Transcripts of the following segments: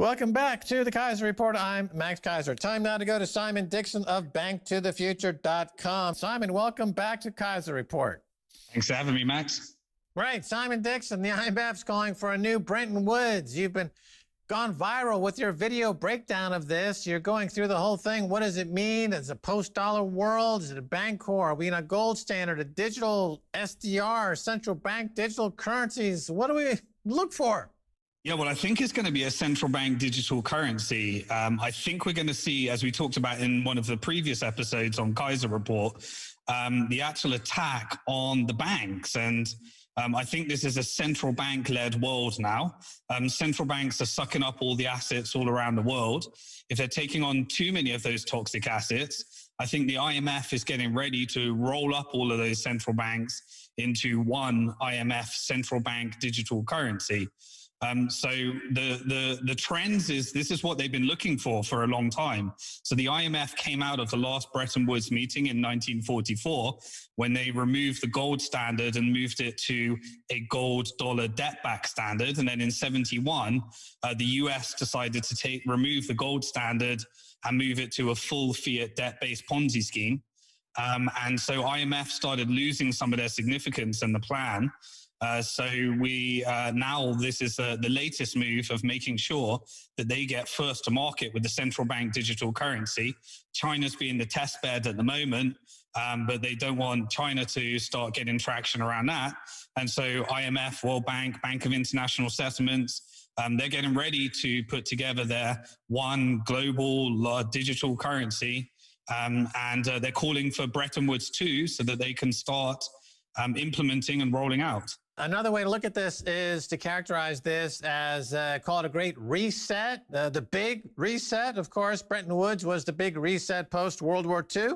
Welcome back to the Keiser Report. I'm Max Keiser. Time now to go to Simon Dixon of banktothefuture.com. Simon, welcome back to Keiser Report. Thanks for having me, Max. Right, Simon Dixon, the IMF's calling for a new Bretton Woods. You've gone viral with your video breakdown of this. You're going through the whole thing. What does it mean? Is it a post-dollar world? Is it a bank core? Are we in a gold standard, a digital SDR, central bank digital currencies? What do we look for? Yeah, well, I think it's going to be a central bank digital currency. I think we're going to see, as we talked about in one of the previous episodes on Keiser Report, the actual attack on the banks. And I think this is a central bank-led world now. Central banks are sucking up all the assets all around the world. If they're taking on too many of those toxic assets, I think the IMF is getting ready to roll up all of those central banks into one IMF central bank digital currency. So the trends this is what they've been looking for a long time. So the IMF came out of the last Bretton Woods meeting in 1944 when they removed the gold standard and moved it to a gold dollar debt-backed standard. And then in 71, the US decided to remove the gold standard and move it to a full fiat debt-based Ponzi scheme. And so IMF started losing some of their significance in the plan. So now this is the latest move of making sure that they get first to market with the central bank digital currency. China's being the test bed at the moment, but they don't want China to start getting traction around that. And so IMF, World Bank, Bank of International Settlements, they're getting ready to put together their one global digital currency. And they're calling for Bretton Woods 2 so that they can start implementing and rolling out. Another way to look at this is to characterize this as, call it a great reset, the big reset. Of course, Bretton Woods was the big reset post-World War II.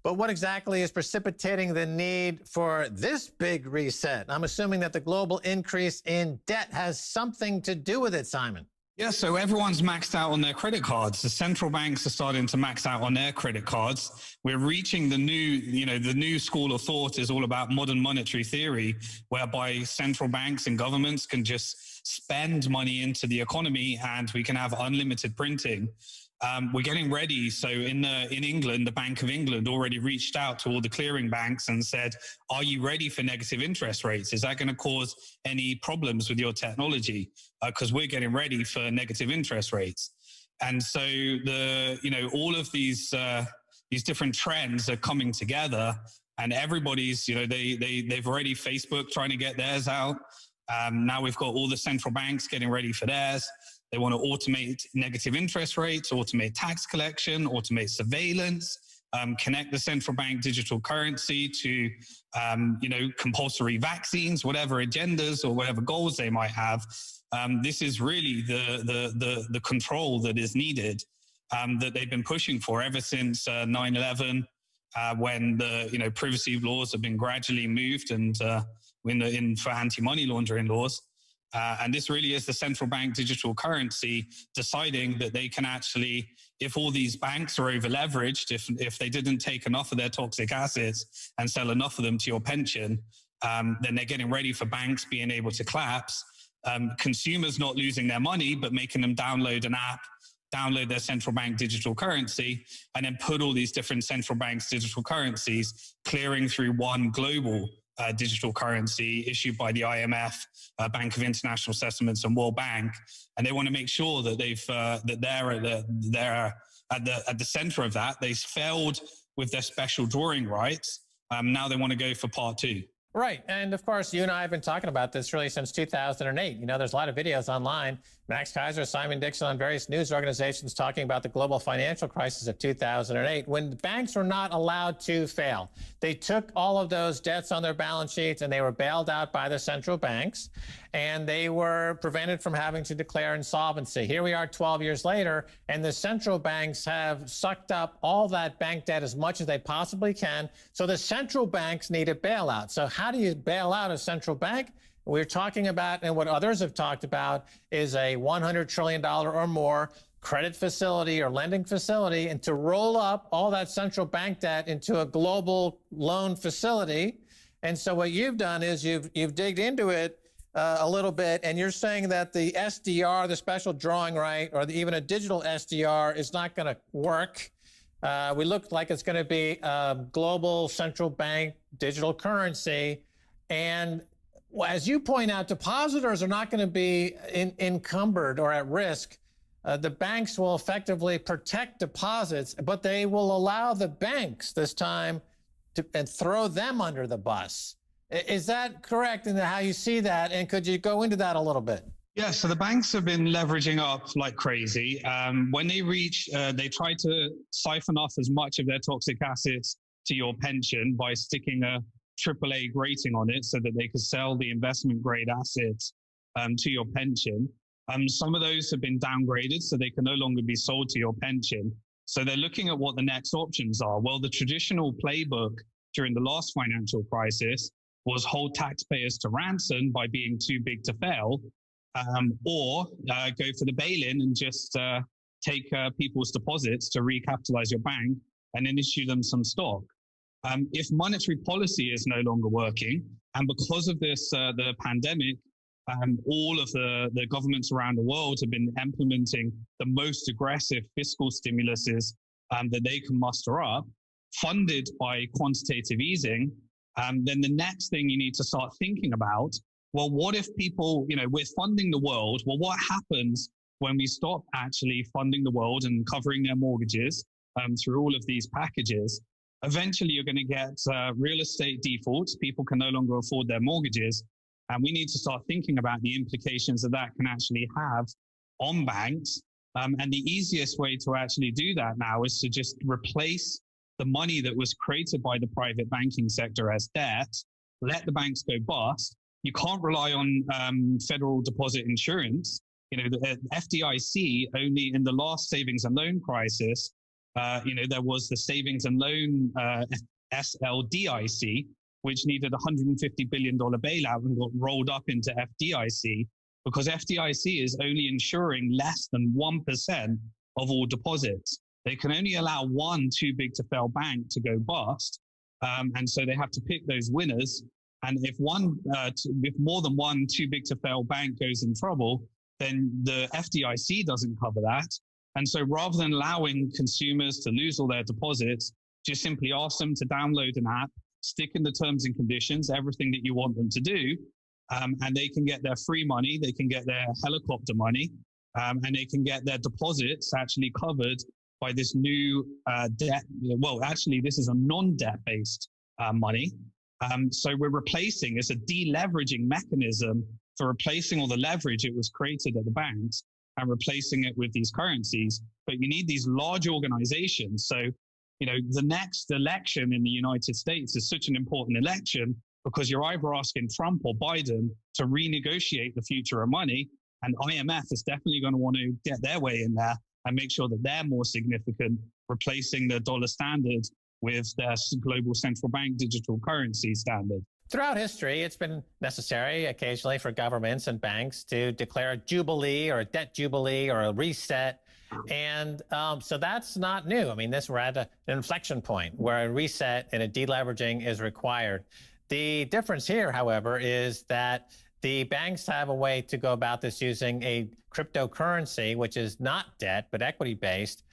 But what exactly is precipitating the need for this big reset? I'm assuming that the global increase in debt has something to do with it, Simon. Yeah, so everyone's maxed out on their credit cards. The central banks are starting to max out on their credit cards. We're reaching the new school of thought is all about modern monetary theory, whereby central banks and governments can just spend money into the economy and we can have unlimited printing. We're getting ready. So in England, the Bank of England already reached out to all the clearing banks and said, are you ready for negative interest rates? Is that going to cause any problems with your technology? Because we're getting ready for negative interest rates. And so all of these different trends are coming together, and everybody's, they've already Facebook trying to get theirs out. Now we've got all the central banks getting ready for theirs. They want to automate negative interest rates, automate tax collection, automate surveillance, connect the central bank digital currency to, compulsory vaccines, whatever agendas or whatever goals they might have. This is really the control that is needed, that they've been pushing for ever since 9/11, when the privacy laws have been gradually moved and for anti-money laundering laws. And this really is the central bank digital currency deciding that they can actually, if all these banks are over leveraged, if they didn't take enough of their toxic assets and sell enough of them to your pension, then they're getting ready for banks being able to collapse. Consumers not losing their money, but making them download an app, download their central bank digital currency, and then put all these different central banks digital currencies clearing through one global digital currency issued by the IMF, Bank of International Settlements, and World Bank, and they want to make sure that they're at the center of that. They failed with their special drawing rights. Now they want to go for part 2. Right. And of course, you and I have been talking about this really since 2008. There's a lot of videos online. Max Keiser, Simon Dixon on various news organizations talking about the global financial crisis of 2008, when the banks were not allowed to fail. They took all of those debts on their balance sheets and they were bailed out by the central banks, and they were prevented from having to declare insolvency. Here we are 12 years later, and the central banks have sucked up all that bank debt as much as they possibly can. So the central banks need a bailout. So how do you bail out a central bank? We're talking about, and what others have talked about, is a $100 trillion or more credit facility or lending facility, and to roll up all that central bank debt into a global loan facility. And so what you've done is you've digged into it a little bit, and you're saying that the SDR, the special drawing right, or even a digital SDR is not going to work. We look like it's going to be a global central bank digital currency. And as you point out, depositors are not going to be encumbered or at risk. The banks will effectively protect deposits, but they will allow the banks this time to and throw them under the bus. Is that correct in how you see that? And could you go into that a little bit? Yeah, so the banks have been leveraging up like crazy. When they try to siphon off as much of their toxic assets to your pension by sticking a AAA rating on it so that they could sell the investment grade assets to your pension. Some of those have been downgraded so they can no longer be sold to your pension. So they're looking at what the next options are. Well, the traditional playbook during the last financial crisis was hold taxpayers to ransom by being too big to fail, or go for the bail-in and just take people's deposits to recapitalize your bank and then issue them some stock. If monetary policy is no longer working, and because of this, the pandemic, all of the governments around the world have been implementing the most aggressive fiscal stimuluses that they can muster up, funded by quantitative easing, then the next thing you need to start thinking about, well, what if people, we're funding the world. Well, what happens when we stop actually funding the world and covering their mortgages through all of these packages? Eventually, you're going to get real estate defaults. People can no longer afford their mortgages. And we need to start thinking about the implications that can actually have on banks. And the easiest way to actually do that now is to just replace the money that was created by the private banking sector as debt, let the banks go bust. You can't rely on federal deposit insurance. The FDIC only in the last savings and loan crisis, there was the savings and loan SLDIC, which needed a $150 billion bailout and got rolled up into FDIC because FDIC is only insuring less than 1% of all deposits. They can only allow one too big to fail bank to go bust. And so they have to pick those winners. And if more than one too big to fail bank goes in trouble, then the FDIC doesn't cover that. And so rather than allowing consumers to lose all their deposits, just simply ask them to download an app, stick in the terms and conditions, everything that you want them to do, and they can get their free money, they can get their helicopter money, and they can get their deposits actually covered by this new debt. Well, actually, this is a non-debt-based money. So we're replacing, it's a deleveraging mechanism for replacing all the leverage it was created at the banks and replacing it with these currencies. But you need these large organizations. So, the next election in the United States is such an important election because you're either asking Trump or Biden to renegotiate the future of money. And IMF is definitely going to want to get their way in there and make sure that they're more significant, replacing the dollar standard with their global central bank digital currency standard. Throughout history, it's been necessary occasionally for governments and banks to declare a jubilee or a debt jubilee or a reset. And so that's not new. I mean, we're at an inflection point where a reset and a deleveraging is required. The difference here, however, is that the banks have a way to go about this using a cryptocurrency, which is not debt, but equity-based,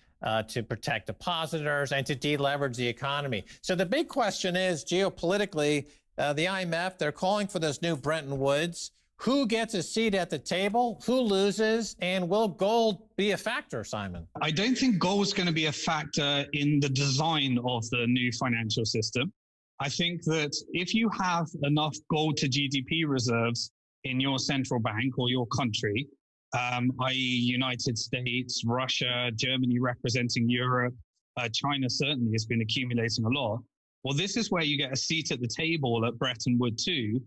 to protect depositors and to deleverage the economy. So the big question is, geopolitically, the IMF, they're calling for this new Bretton Woods. Who gets a seat at the table? Who loses? And will gold be a factor, Simon? I don't think gold's going to be a factor in the design of the new financial system. I think that if you have enough gold to GDP reserves in your central bank or your country, i.e. United States, Russia, Germany representing Europe, China certainly has been accumulating a lot. Well, this is where you get a seat at the table at Bretton Woods too,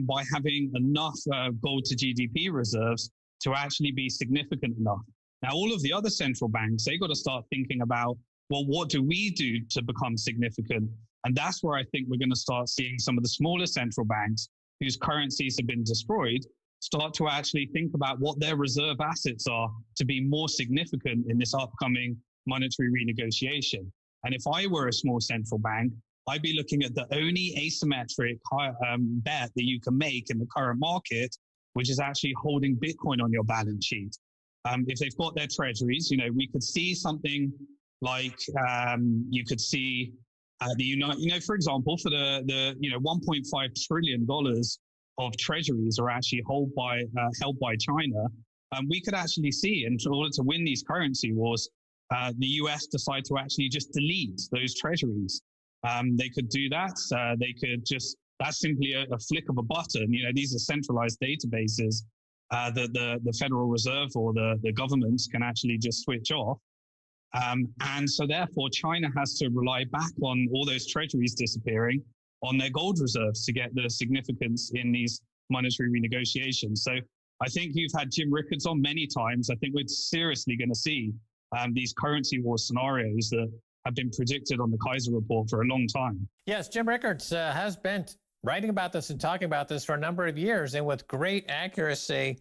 by having enough gold to GDP reserves to actually be significant enough. Now, all of the other central banks, they got to start thinking about, well, what do we do to become significant? And that's where I think we're going to start seeing some of the smaller central banks whose currencies have been destroyed start to actually think about what their reserve assets are to be more significant in this upcoming monetary renegotiation. And if I were a small central bank, I'd be looking at the only asymmetric bet that you can make in the current market, which is actually holding Bitcoin on your balance sheet. If they've got their treasuries, we could see something like you could see for example, for the $1.5 trillion of treasuries are actually held by China. We could actually see, in order to win these currency wars, the US decide to actually just delete those treasuries. They could do that. They could just, that's simply a flick of a button. These are centralized databases that the Federal Reserve or the governments can actually just switch off. And so therefore, China has to rely back on all those treasuries disappearing on their gold reserves to get the significance in these monetary renegotiations. So I think you've had Jim Rickards on many times. I think we're seriously going to see these currency war scenarios that have been predicted on the Keiser Report for a long time. Yes, Jim Rickards has been writing about this and talking about this for a number of years and with great accuracy.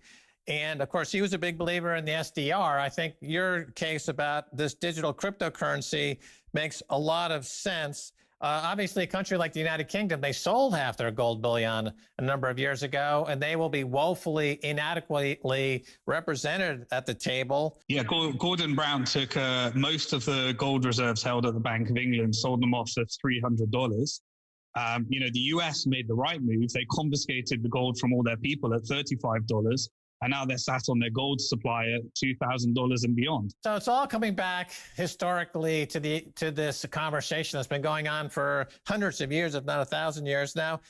And of course, he was a big believer in the SDR. I think your case about this digital cryptocurrency makes a lot of sense. Obviously, a country like the United Kingdom, they sold half their gold bullion a number of years ago, and they will be woefully inadequately represented at the table. Yeah, Gordon Brown took most of the gold reserves held at the Bank of England, sold them off for $300. The US made the right move. They confiscated the gold from all their people at $35. And now they're sat on their gold supply at $2,000 and beyond. So it's all coming back historically to this conversation that's been going on for hundreds of years, if not 1,000 years now.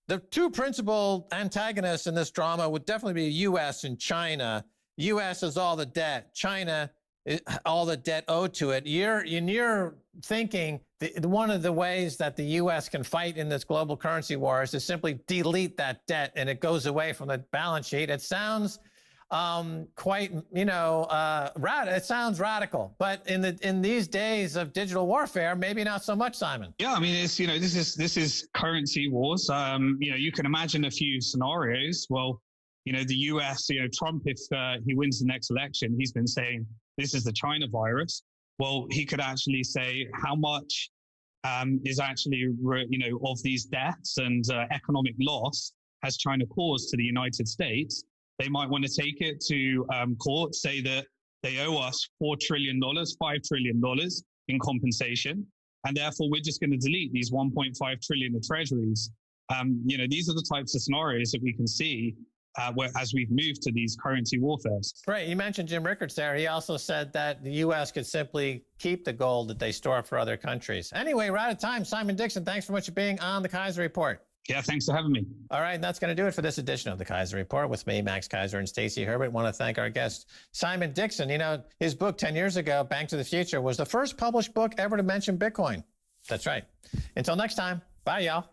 The two principal antagonists in this drama would definitely be U.S. and China. U.S. is all the debt. China, all the debt owed to it. You're thinking one of the ways that the U.S. can fight in this global currency war is to simply delete that debt and it goes away from the balance sheet. It sounds quite, it sounds radical, but in these days of digital warfare, maybe not so much, Simon. Yeah, I mean, it's, this is currency wars. You can imagine a few scenarios. Well, the U.S., Trump, if he wins the next election, he's been saying this is the China virus. Well, he could actually say how much is actually, of these deaths and economic loss has China caused to the United States. They might want to take it to court, say that they owe us $4 trillion, $5 trillion in compensation, and therefore we're just going to delete these 1.5 trillion of treasuries. These are the types of scenarios that we can see as we've moved to these currency warfares. Right. You mentioned Jim Rickards there. He also said that the U.S. could simply keep the gold that they store for other countries. Anyway, we're out of time. Simon Dixon, thanks so much for being on the Keiser Report. Yeah, thanks for having me. All right, and that's going to do it for this edition of the Keiser Report with me, Max Keiser, and Stacey Herbert. I want to thank our guest, Simon Dixon. His book 10 years ago, Bank to the Future, was the first published book ever to mention Bitcoin. That's right. Until next time, bye, y'all.